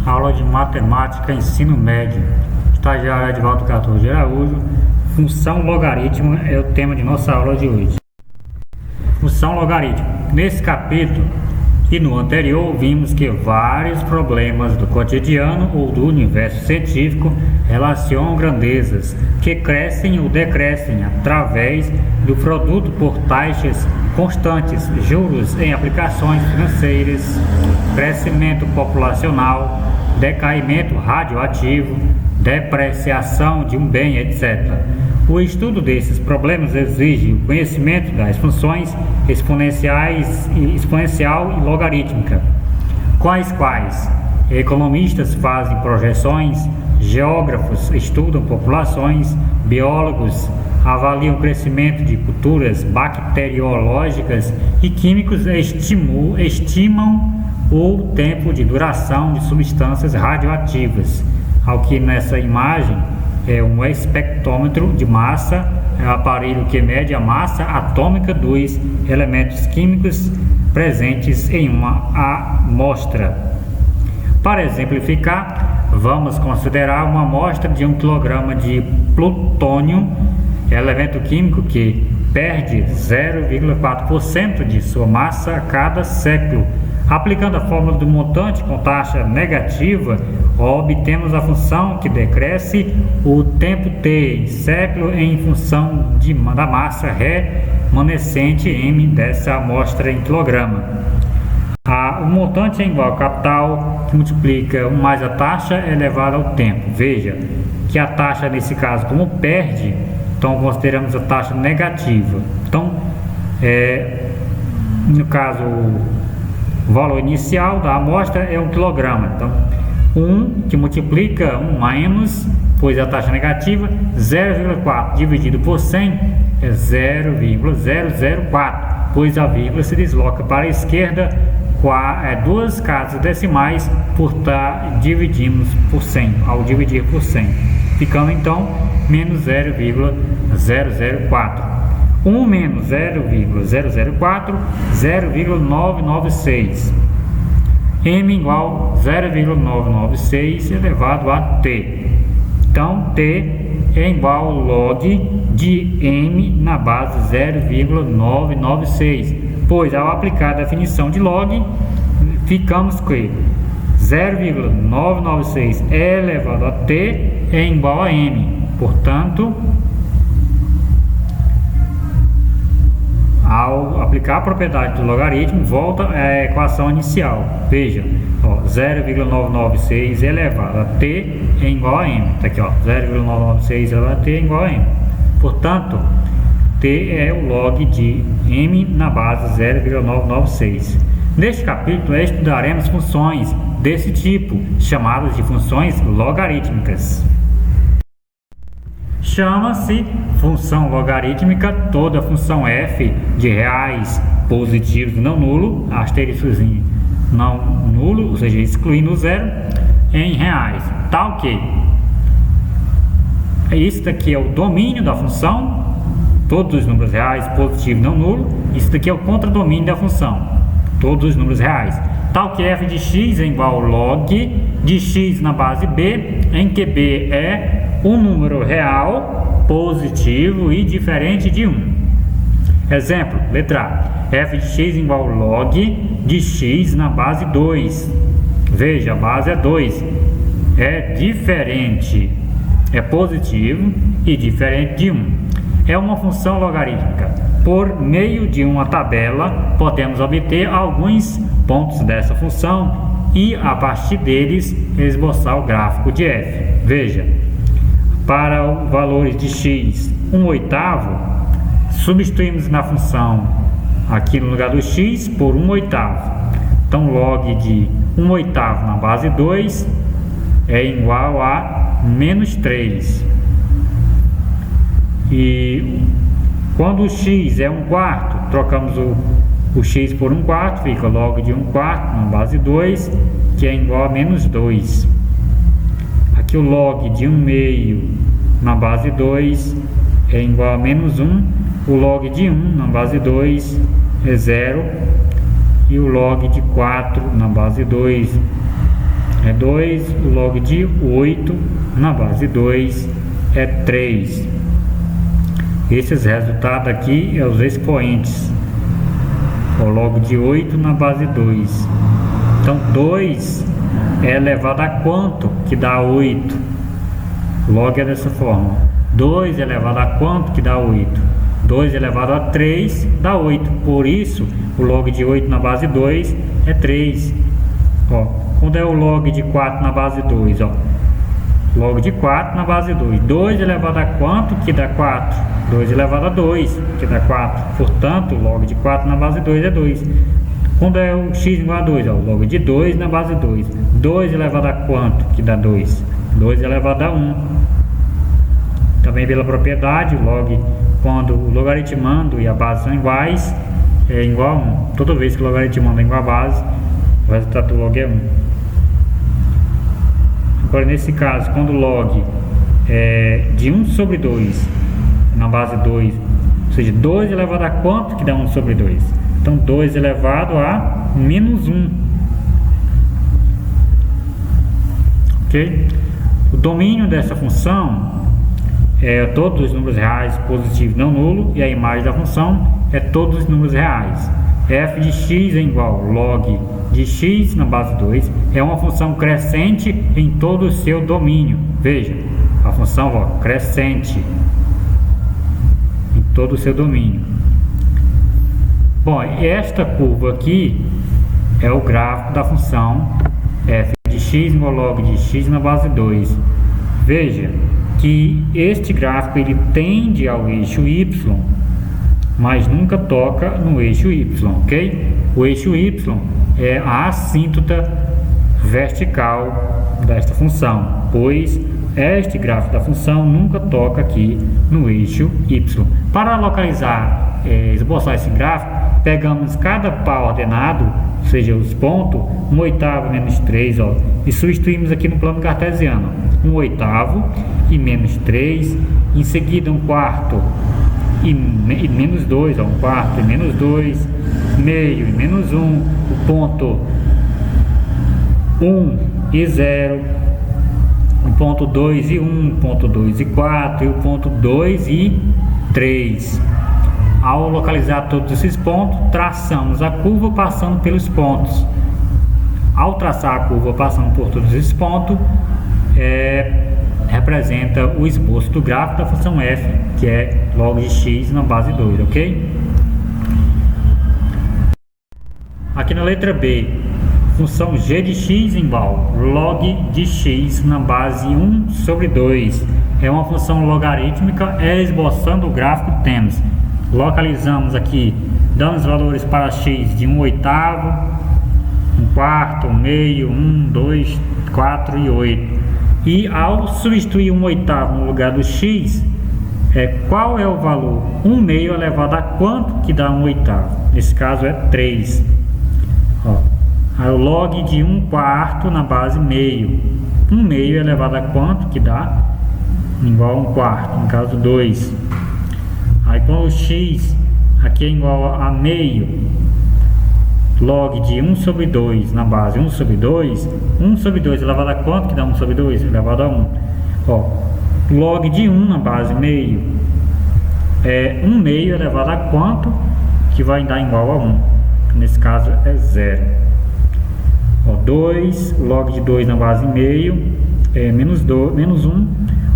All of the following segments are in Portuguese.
Aula de Matemática, Ensino Médio. Estagiário Edvaldo Cardoso de Araújo. Função logaritmo é o tema de nossa aula de hoje. Função logaritmo. Nesse capítulo e no anterior, vimos que vários problemas do cotidiano ou do universo científico relacionam grandezas que crescem ou decrescem através do produto por taxas constantes, juros em aplicações financeiras, crescimento populacional, decaimento radioativo, depreciação de um bem, etc. O estudo desses problemas exige o conhecimento das funções exponencial e logarítmica, quais economistas fazem projeções, geógrafos estudam populações, biólogos avaliam o crescimento de culturas bacteriológicas e químicos estimam o tempo de duração de substâncias radioativas. Ao que nessa imagem é um espectrômetro de massa, é um aparelho que mede a massa atômica dos elementos químicos presentes em uma amostra. Para exemplificar, vamos considerar uma amostra de 1 kg de plutônio, elemento químico que perde 0,4% de sua massa a cada século. Aplicando a fórmula do montante com taxa negativa, obtemos a função que decresce o tempo t em século em função da massa remanescente m dessa amostra em quilograma. O montante é igual ao capital, que multiplica 1 mais a taxa elevado ao tempo. Veja que a taxa, nesse caso, como perde, então consideramos a taxa negativa. Então, no caso, o valor inicial da amostra é 1 kg. Então, 1 que multiplica 1 menos, pois a taxa negativa, 0,4 dividido por 100 é 0,004, pois a vírgula se desloca para a esquerda 2 casas decimais, dividimos por 100, ao dividir por 100, ficando então menos 0,004. 1 menos 0,004, 0,996. M igual 0,996 elevado a t. Então, t é igual ao log de m na base 0,996. Pois, ao aplicar a definição de log, ficamos com 0,996 elevado a t é igual a m. Portanto, ao aplicar a propriedade do logaritmo, volta à equação inicial. Veja, 0,996 elevado a t é igual a m. Está aqui, 0,996 elevado a t é igual a m. Portanto, t é o log de m na base 0,996. Neste capítulo, estudaremos funções desse tipo, chamadas de funções logarítmicas. Chama-se função logarítmica toda função f de reais positivos não nulo, asteriscozinho não nulo, ou seja, excluindo o zero, em reais. Tá ok. Isso daqui é o domínio da função, todos os números reais positivos não nulo. Isso daqui é o contradomínio da função, todos os números reais. Tal que f de x é igual ao log de x na base b, em que b é um número real, positivo e diferente de 1. Exemplo, letra A. F de x igual ao log de x na base 2. Veja, a base é 2. É diferente, é positivo e diferente de 1. É uma função logarítmica. Por meio de uma tabela, podemos obter alguns pontos dessa função e, a partir deles, esboçar o gráfico de f. Veja, para valores de x 1/8, substituímos na função aqui no lugar do x por 1/8. Então, log de 1/8 na base 2 é igual a menos 3. E quando o x é 1/4, trocamos o x por 1/4, fica log de 1/4 na base 2, que é igual a menos 2. Aqui o log de 1/2 na base 2 é igual a menos 1. O log de 1 na base 2 é 0. E o log de 4 na base 2 é 2, o log de 8 na base 2 é 3. Esses resultados aqui são os expoentes. O log de 8 na base 2. Então 2 é elevado a quanto que dá 8? Log é dessa forma. 2 é elevado a quanto que dá 8? 2 elevado a 3 dá 8. Por isso, o log de 8 na base 2 é 3. Ó, quando é o log de 4 na base 2? Ó, log de 4 na base 2. 2 elevado a quanto que dá 4? 2 elevado a 2 que dá 4. Portanto, o log de 4 na base 2 é 2. Quando é o x igual a 2? Ó, log de 2 na base 2. 2 elevado a quanto que dá 2? 2 elevado a 1. Também pela propriedade, o log, quando o logaritmando e a base são iguais, é igual a 1. Toda vez que o logaritmando é igual a base, o resultado do log é 1. Agora, nesse caso, quando o log é de 1 sobre 2 na base 2, ou seja, 2 elevado a quanto que dá 1 sobre 2? Então, 2 elevado a menos 1. Ok? O domínio dessa função é todos os números reais positivos não nulo, e a imagem da função é todos os números reais. F de x é igual a log de x na base 2, é uma função crescente em todo o seu domínio. Veja, a função ó, crescente em todo o seu domínio. Bom, esta curva aqui é o gráfico da função f de x igual a log de x na base 2. Veja que este gráfico ele tende ao eixo y, mas nunca toca no eixo y, ok? O eixo y é a assíntota vertical desta função, pois este gráfico da função nunca toca aqui no eixo y. Para localizar, esboçar esse gráfico, pegamos cada par ordenado, ou seja, os pontos, 1/8 menos 3, ó, e substituímos aqui no plano cartesiano, 1/8 e menos 3, em seguida 1/4 e menos 2, ó, 1/4 e menos 2, meio e menos 1, o ponto 1 e 0, o ponto 2 e 1, o ponto 2 e 4 e o ponto 2 e 3. Ao localizar todos esses pontos, traçamos a curva passando pelos pontos. Ao traçar a curva passando por todos esses pontos, representa o esboço do gráfico da função f, que é log de x na base 2, ok? Aqui na letra B, função g de x igual log de x na base 1 sobre 2. É uma função logarítmica, esboçando o gráfico que temos. Localizamos aqui, dando os valores para x de 1/8, 1/4, meio, 1, 2, 4 e 8. E ao substituir 1/8 no lugar do x, qual é o valor? 1/2 elevado a quanto que dá 1/8? Nesse caso é 3. Ó, aí o log de 1/4 na base meio. 1/2 elevado a quanto que dá? Igual a 1/4, no caso 2. Aí quando o x aqui é igual a meio, log de 1 sobre 2 na base 1 sobre 2, 1 sobre 2 elevado a quanto que dá 1 sobre 2? Elevado a 1. Ó, log de 1 na base meio é 1/2 elevado a quanto que vai dar igual a 1? Nesse caso é 0. Ó, 2, log de 2 na base meio é menos 1.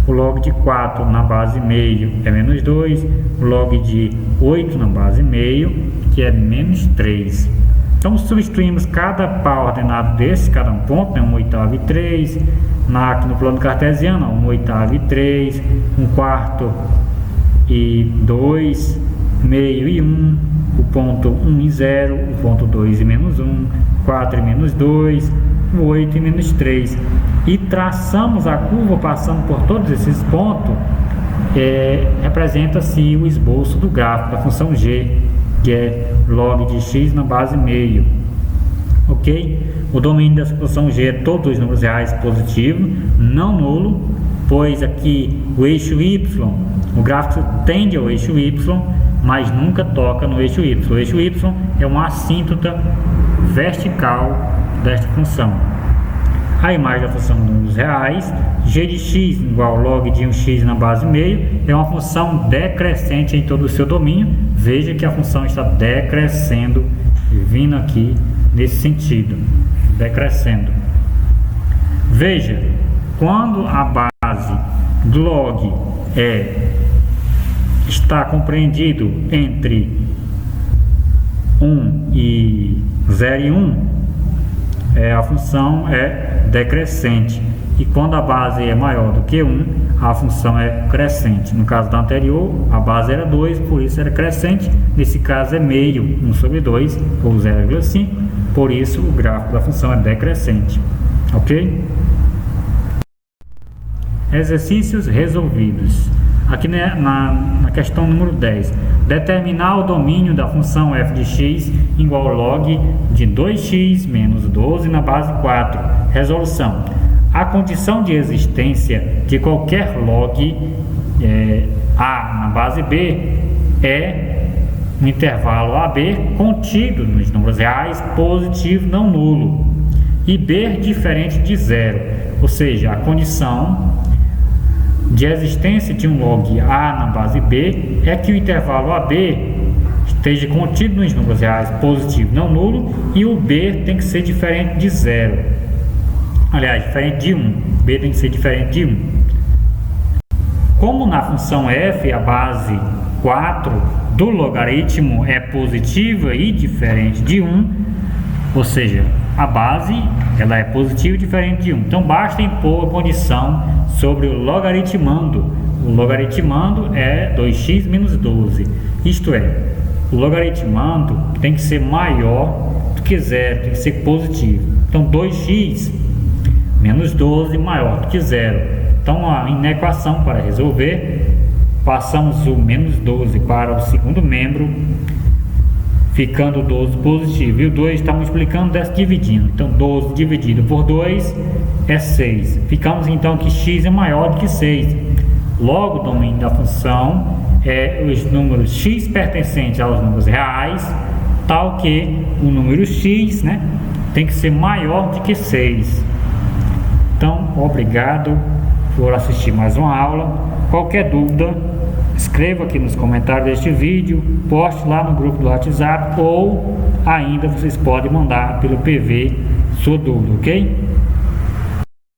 O log de 4 na base meio é menos 2. O log de 8 na base meio, que é menos 3. Então substituímos cada par ordenado desse, cada um ponto, né, 1/8 e 3. Aqui no plano cartesiano, 1/8 e 3. 1/4 e 2. Meio e 1. O ponto 1 e 0. O ponto 2 e menos 1. 4 e menos 2. 8 e menos 3. E traçamos a curva passando por todos esses pontos, representa-se o esboço do gráfico da função g, que é log de x na base meio, ok? O domínio dessa função g é todos os números reais positivos, não nulo, pois aqui o eixo y, o gráfico tende ao eixo y, mas nunca toca no eixo y. O eixo y é uma assíntota vertical desta função. A imagem da função números reais, g de x igual log de 1x na base meio, é uma função decrescente em todo o seu domínio. Veja que a função está decrescendo, vindo aqui nesse sentido, decrescendo. Veja, quando a base do log está compreendido entre 1 e 0 e 1, a função é decrescente. E quando a base é maior do que 1, a função é crescente. No caso da anterior, a base era 2, por isso era crescente. Nesse caso é meio, 1 sobre 2, ou 0,5. Por isso o gráfico da função é decrescente. Ok? Exercícios resolvidos. Aqui na questão número 10. Determinar o domínio da função f de x igual ao log de 2x menos 12 na base 4. Resolução. A condição de existência de qualquer log A na base B é um intervalo AB contido nos números reais, positivo, não nulo, e B diferente de zero. Ou seja, a condição de existência de um log A na base B é que o intervalo AB esteja contido nos números reais, positivo, não nulo, e o B tem que ser diferente de zero. Aliás, diferente de 1. B tem que ser diferente de 1. Como na função f a base 4 do logaritmo é positiva e diferente de 1, ou seja, a base ela é positiva e diferente de 1. Então basta impor a condição sobre o logaritmando. O logaritmando é 2x menos 12. Isto é, o logaritmando tem que ser maior do que zero, tem que ser positivo. Então 2x menos 12 maior do que zero. Então na equação para resolver, passamos o menos 12 para o segundo membro, ficando 12 positivo, e o 2 está multiplicando, desce dividindo. Então 12 dividido por 2 é 6. Ficamos então que x é maior do que 6. Logo, o domínio da função é os números x pertencentes aos números reais, tal que o número x, tem que ser maior do que 6. Então, obrigado por assistir mais uma aula. Qualquer dúvida, escreva aqui nos comentários deste vídeo, poste lá no grupo do WhatsApp, ou ainda vocês podem mandar pelo PV sua dúvida, ok?